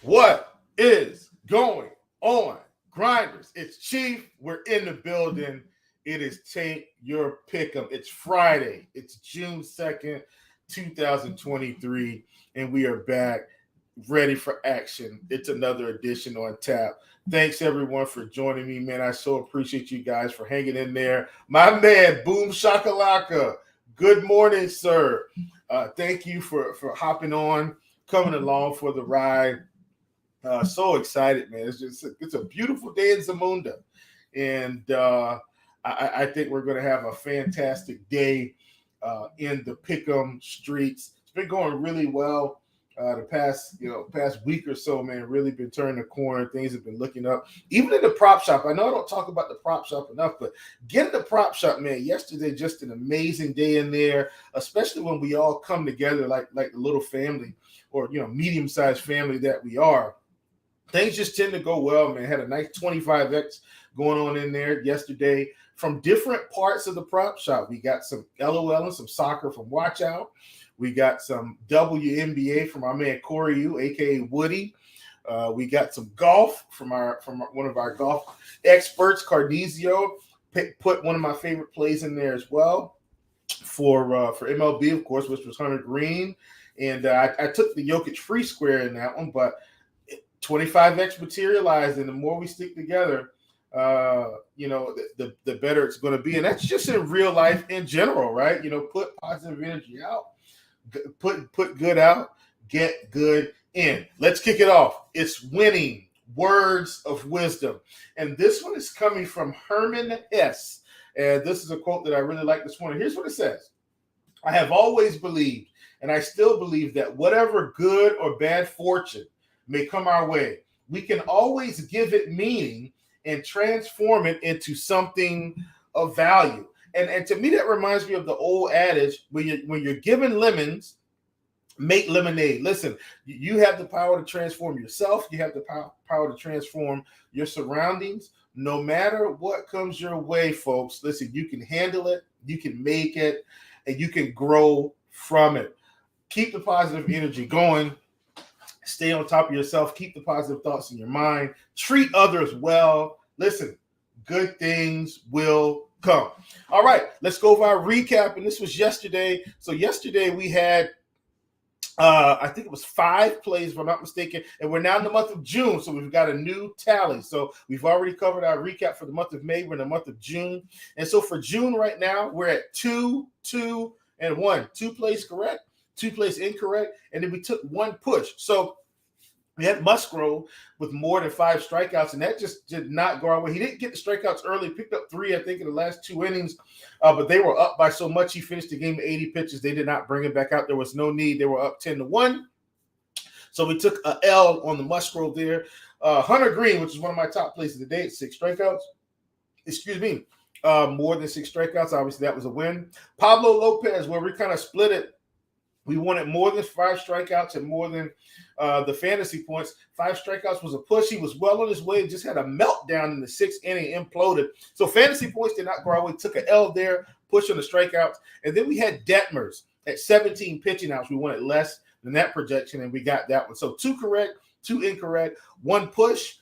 What is going on, Grinders? It's Chief. We're in the building. It is Take Your Pick'em. It's Friday. It's June 2nd, 2023, and we are back ready for action. It's another edition on tap. Thanks, everyone, for joining me, man. I so appreciate you guys for hanging in there. My man, Boom Shakalaka. Good morning, sir. Thank you for hopping on, coming along for the ride. So excited, man. It's a beautiful day in Zamunda. And I think we're going to have a fantastic day in the Pick'em streets. It's been going really well the past week or so, man. Really been turning the corner. Things have been looking up. Even in the prop shop. I know I don't talk about the prop shop enough, but get in the prop shop, man. Yesterday, just an amazing day in there, especially when we all come together like the little family or, medium-sized family that we are. Things just tend to go well, man. Had a nice 25X going on in there yesterday from different parts of the prop shop. We got some LOL and some soccer from Watch Out. We got some WNBA from our man Corey Yu, a.k.a. Woody. We got some golf from one of our golf experts, Cardizio. Put one of my favorite plays in there as well for MLB, of course, which was Hunter Green. And I took the Jokic free square in that one, but 25X materialized, and the more we stick together, the better it's going to be. And that's just in real life in general, right? Put positive energy out, put good out, get good in. Let's kick it off. It's winning words of wisdom. And this one is coming from Herman S. And this is a quote that I really like this morning. Here's what it says. I have always believed, and I still believe, that whatever good or bad fortune may come our way, we can always give it meaning and transform it into something of value. And to me, that reminds me of the old adage, when you're given lemons, make lemonade. Listen, you have the power to transform yourself. You have the power to transform your surroundings. No matter what comes your way, folks, listen, you can handle it, you can make it, and you can grow from it. Keep the positive energy going. Stay on top of yourself. Keep the positive thoughts in your mind. Treat others well. Listen, good things will come. All right, let's go over our recap. And this was yesterday. So yesterday we had, I think it was 5 plays, if I'm not mistaken. And we're now in the month of June, so we've got a new tally. So we've already covered our recap for the month of May. We're in the month of June. And so for June right now, we're at 2, 2, and 1. 2 plays correct. 2 plays incorrect, and then we took 1 push. So we had Musgrove with more than 5 strikeouts, and that just did not go our way. He didn't get the strikeouts early, picked up 3, I think, in the last 2 innings, but they were up by so much. He finished the game 80 pitches. They did not bring him back out. There was no need. They were up 10-1. So we took an L on the Musgrove there. Hunter Green, which is one of my top plays of the day, at 6 strikeouts. More than 6 strikeouts. Obviously, that was a win. Pablo Lopez, where we kind of split it. We wanted more than 5 strikeouts and more than the fantasy points. 5 strikeouts was a push. He was well on his way. Just had a meltdown in the 6th inning, imploded. So fantasy points did not go our way. Took an L there, push on the strikeouts. And then we had Detmers at 17 pitching outs. We wanted less than that projection, and we got that one. So 2 correct, 2 incorrect, 1 push.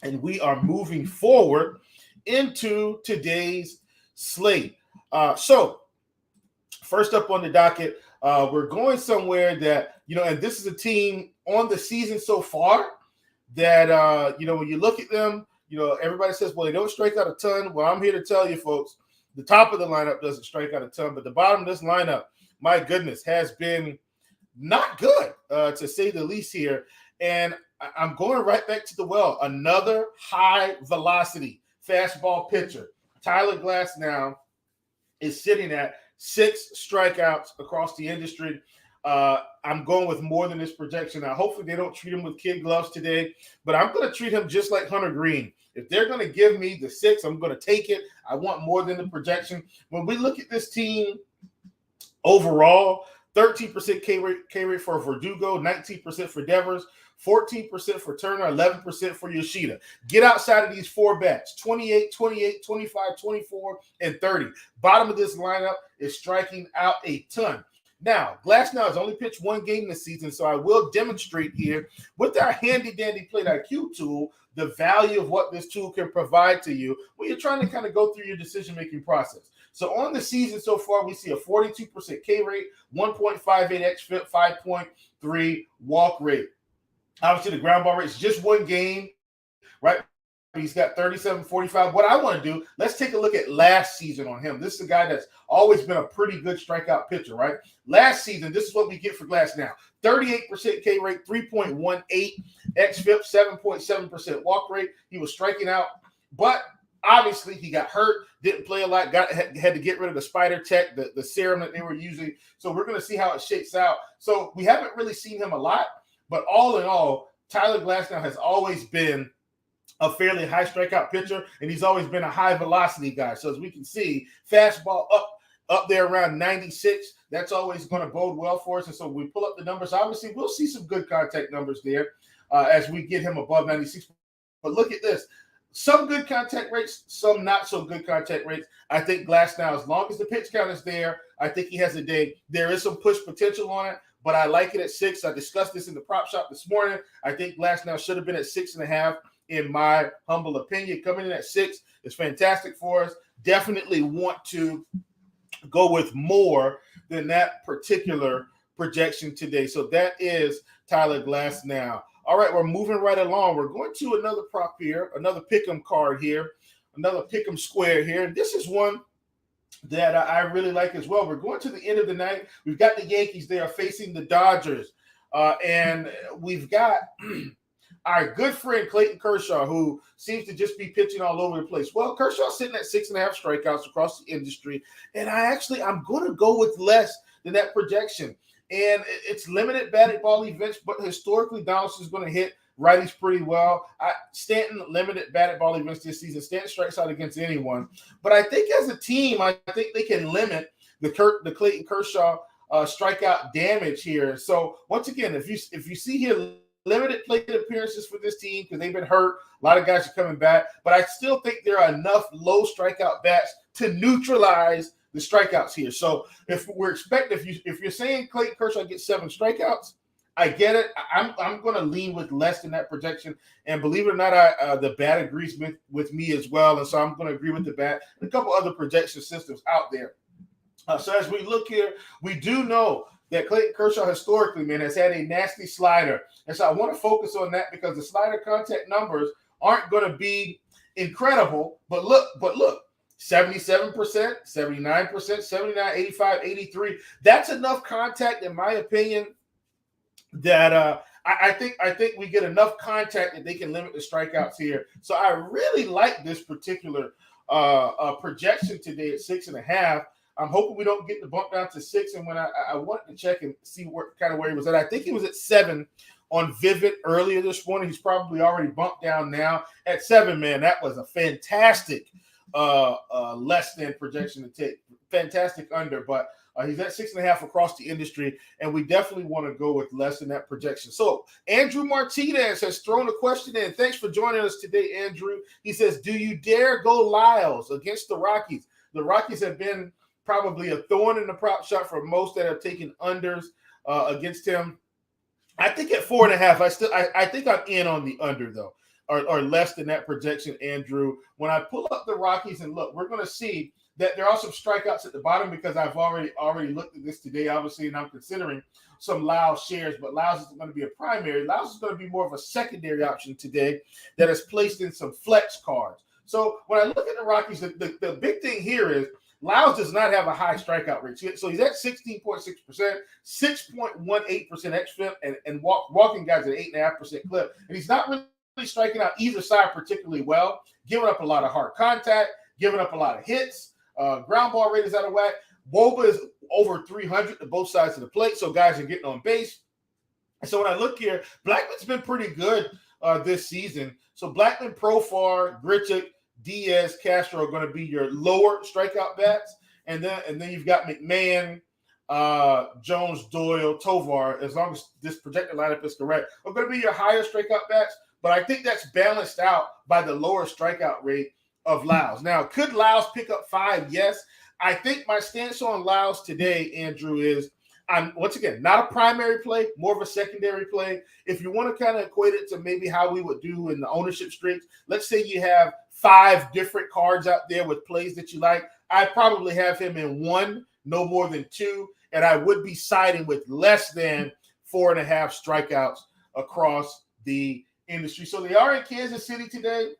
And we are moving forward into today's slate. So first up on the docket, we're going somewhere that, and this is a team on the season so far that, when you look at them, everybody says, well, they don't strike out a ton. Well, I'm here to tell you, folks, the top of the lineup doesn't strike out a ton, but the bottom of this lineup, my goodness, has been not good, to say the least here. And I'm going right back to the well. Another high velocity fastball pitcher. Tyler Glass now is sitting at 6 strikeouts across the industry. I'm going with more than this projection. Now, hopefully they don't treat him with kid gloves today, but I'm going to treat him just like Hunter Green. If they're going to give me the 6, I'm going to take it. I want more than the projection. When we look at this team overall, 13% K rate for Verdugo, 19% for Devers, 14% for Turner, 11% for Yoshida. Get outside of these 4 bats, 28, 28, 25, 24, and 30. Bottom of this lineup is striking out a ton. Now, Glasnow has only pitched one game this season, so I will demonstrate here with our handy-dandy Plate IQ tool the value of what this tool can provide to you when you're trying to kind of go through your decision-making process. So on the season so far, we see a 42% K rate, 1.58 xFIP, 5.3 walk rate. Obviously, the ground ball rate is just one game, right? He's got 37-45. What I want to do, let's take a look at last season on him. This is a guy that's always been a pretty good strikeout pitcher, right? Last season, this is what we get for Glasnow. 38% K rate, 3.18 xFIP, 7.7% walk rate. He was striking out, but obviously he got hurt, didn't play a lot, had to get rid of the spider tech, the serum that they were using. So we're going to see how it shakes out. So we haven't really seen him a lot, but all in all, Tyler Glasnow has always been a fairly high strikeout pitcher, and he's always been a high velocity guy. So as we can see, fastball up there around 96, that's always going to bode well for us. And so we pull up the numbers. Obviously, we'll see some good contact numbers there as we get him above 96. But look at this. Some good contact rates, some not so good contact rates. I think Glasnow, as long as the pitch count is there, I think he has a day. There is some push potential on it, but I like it at 6. I discussed this in the prop shop this morning. I think Glasnow should have been at 6.5. In my humble opinion. Coming in at 6 is fantastic for us. Definitely want to go with more than that particular projection today. So that is Tyler Glasnow. All right, we're moving right along. We're going to another prop here, another pick'em card here, another pick'em square here. And this is one that I really like as well. We're going to the end of the night. We've got the Yankees there facing the Dodgers. And we've got our good friend Clayton Kershaw, who seems to just be pitching all over the place. Well, Kershaw's sitting at 6.5 strikeouts across the industry, and I'm going to go with less than that projection. And it's limited batted ball events, but historically, Donaldson's going to hit righties pretty well. Stanton limited batted ball events this season. Stanton strikes out against anyone, but I think as a team, I think they can limit the Clayton Kershaw strikeout damage here. So once again, if you see here, limited plate appearances for this team because they've been hurt. A lot of guys are coming back, but I still think there are enough low strikeout bats to neutralize the strikeouts here. So if you're saying Clayton Kershaw gets 7 strikeouts, I get it. I'm going to lean with less than that projection, and believe it or not, the bat agrees with me as well, and so I'm going to agree with the bat and a couple other projection systems out there. So as we look here, we do know that Clayton Kershaw historically, man, has had a nasty slider. And so I want to focus on that because the slider contact numbers aren't going to be incredible. But look, 77%, 79%, 79, 85, 83. That's enough contact, in my opinion, that I think we get enough contact that they can limit the strikeouts here. So I really like this particular projection today at 6.5. I'm hoping we don't get the bump down to 6. And when I wanted to check and see where he was at, I think he was at 7 on Vivid earlier this morning. He's probably already bumped down now at 7. Man, that was a fantastic less than projection to take. Fantastic under, but he's at 6.5 across the industry, and we definitely want to go with less than that projection. So Andrew Martinez has thrown a question in. Thanks for joining us today, Andrew. He says, do you dare go Lyles against the Rockies? The Rockies have been probably a thorn in the prop shop for most that have taken unders against him. I think at 4.5, I think I'm in on the under though, or less than that projection, Andrew. When I pull up the Rockies and look, we're going to see that there are some strikeouts at the bottom because I've already looked at this today, obviously, and I'm considering some Lyles shares, but Lyles isn't going to be a primary. Lyles is going to be more of a secondary option today that is placed in some flex cards. So when I look at the Rockies, the big thing here is Lyles does not have a high strikeout rate. So he's at 16.6%, 6.18% xFIP, and walking guys at 8.5% clip. And he's not really striking out either side particularly well, giving up a lot of hard contact, giving up a lot of hits. Ground ball rate is out of whack. WOBA is over 300 to both sides of the plate, so guys are getting on base. And so when I look here, Blackman's been pretty good this season. So Blackman, Profar, Grichuk, Diaz, Castro are going to be your lower strikeout bats, and then you've got McMahon, Jones, Doyle, Tovar. As long as this projected lineup is correct, are going to be your higher strikeout bats. But I think that's balanced out by the lower strikeout rate of Lyles. Now, could Lyles pick up 5? Yes. I think my stance on Lyles today, Andrew, is I'm, once again, not a primary play, more of a secondary play. If you want to kind of equate it to maybe how we would do in the ownership streaks, let's say you have 5 different cards out there with plays that you like. I'd probably have him in 1, no more than 2, and I would be siding with less than 4.5 strikeouts across the industry. So they are in Kansas City today.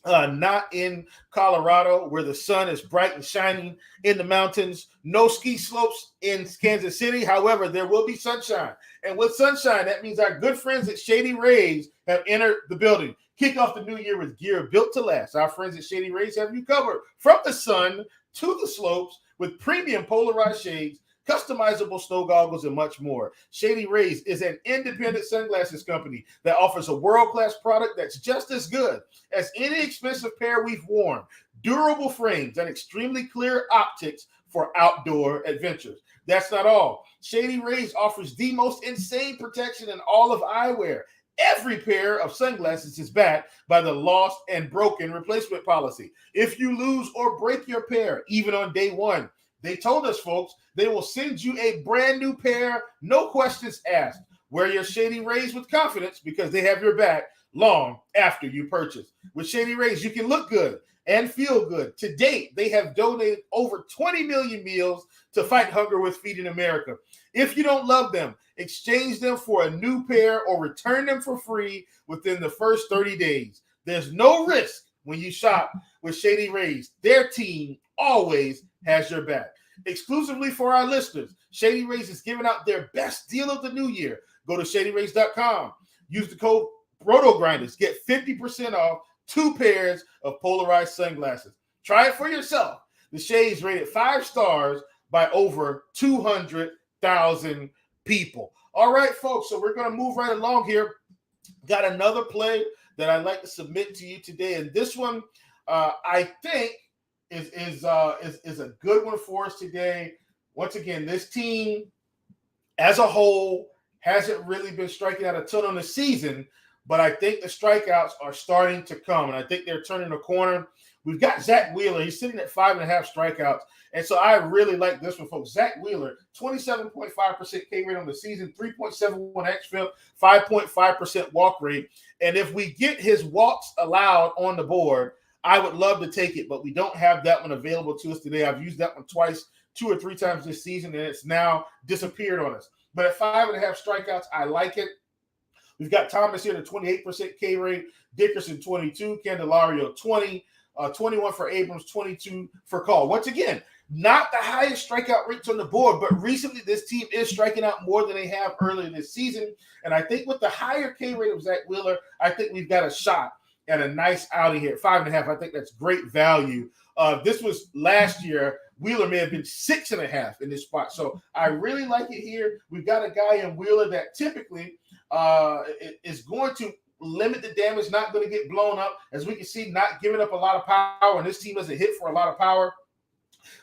Not in Colorado, where the sun is bright and shining in the mountains. No ski slopes in Kansas City. However, there will be sunshine. And with sunshine, that means our good friends at Shady Rays have entered the building. Kick off the new year with gear built to last. Our friends at Shady Rays have you covered from the sun to the slopes with premium polarized shades, customizable snow goggles, and much more. Shady Rays is an independent sunglasses company that offers a world-class product that's just as good as any expensive pair we've worn. Durable frames and extremely clear optics for outdoor adventures. That's not all. Shady Rays offers the most insane protection in all of eyewear. Every pair of sunglasses is backed by the lost and broken replacement policy. If you lose or break your pair, even on day 1, they told us, folks, they will send you a brand new pair, no questions asked. Wear your Shady Rays with confidence because they have your back long after you purchase. With Shady Rays, you can look good and feel good. To date, they have donated over 20 million meals to fight hunger with Feeding America. If you don't love them, exchange them for a new pair or return them for free within the first 30 days. There's no risk when you shop with Shady Rays. Their team always has your back. Exclusively for our listeners, Shady Rays is giving out their best deal of the new year. Go to shadyrays.com. Use the code RotoGrinders. Get 50% off 2 pairs of polarized sunglasses. Try it for yourself. The shades rated 5 stars by over 200,000 people. All right, folks, so we're going to move right along here. Got another play that I'd like to submit to you today, and this one I think is a good one for us today. Once again, this team as a whole hasn't really been striking out a ton on the season, but I think the strikeouts are starting to come, and I think they're turning the corner. We've got Zach Wheeler. He's sitting at 5.5 strikeouts, and so I really like this one, folks. Zach Wheeler, 27.5% K rate on the season, 3.71 xFIP, 5.5% walk rate, and if we get his walks allowed on the board, I would love to take it, but we don't have that one available to us today. I've used that one twice, 2 or 3 times this season, and it's now disappeared on us. But at 5.5 strikeouts, I like it. We've got Thomas here at a 28% K rate, Dickerson 22, Candelario 20, 21 for Abrams, 22 for Call. Once again, not the highest strikeout rates on the board, but recently this team is striking out more than they have earlier this season. And I think with the higher K rate of Zach Wheeler, I think we've got a shot at a nice outing here. 5.5, I think that's great value. This was last year. Wheeler may have been 6.5 in this spot. So I really like it here. We've got a guy in Wheeler that typically is going to limit the damage, not going to get blown up. As we can see, not giving up a lot of power, and this team doesn't hit for a lot of power.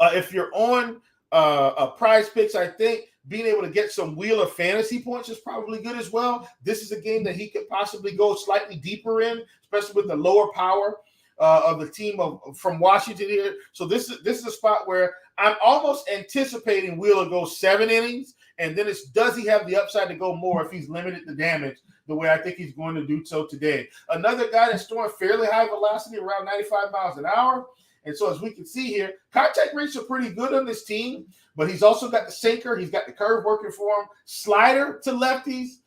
If you're on a PrizePicks, I think being able to get some Wheeler fantasy points is probably good as well. This is a game that he could possibly go slightly deeper in, especially with the lower power of the team from Washington here. So this is a spot where I'm almost anticipating Wheeler goes 7 innings, and then it's does he have the upside to go more if he's limited the damage the way I think he's going to do so today. Another guy that's throwing fairly high velocity, around 95 miles an hour. And so as we can see here, contact rates are pretty good on this team, but he's also got the sinker. He's got the curve working for him. Slider to lefties,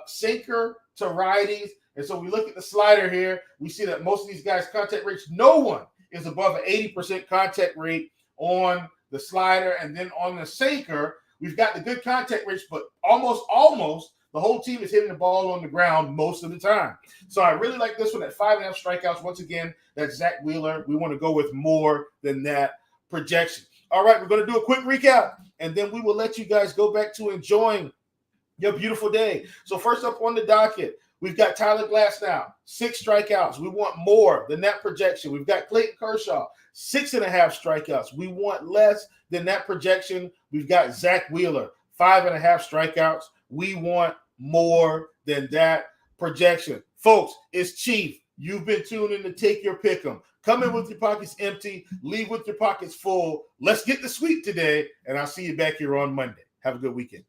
sinker to righties. And so we look at the slider here. We see that most of these guys' contact rates, no one is above an 80% contact rate on the slider. And then on the sinker, we've got the good contact rates, but almost the whole team is hitting the ball on the ground most of the time. So I really like this one at 5.5 strikeouts. Once again, that's Zach Wheeler. We want to go with more than that projection. All right, we're going to do a quick recap, and then we will let you guys go back to enjoying your beautiful day. So first up on the docket, we've got Tyler Glasnow, 6 strikeouts. We want more than that projection. We've got Clayton Kershaw, 6.5 strikeouts. We want less than that projection. We've got Zach Wheeler, 5.5 strikeouts. We want more than that projection. Folks, it's Chief. You've been tuned in to Take Your Pick'em. Come in with your pockets empty, leave with your pockets full. Let's get the sweep today, and I'll see you back here on Monday. Have a good weekend.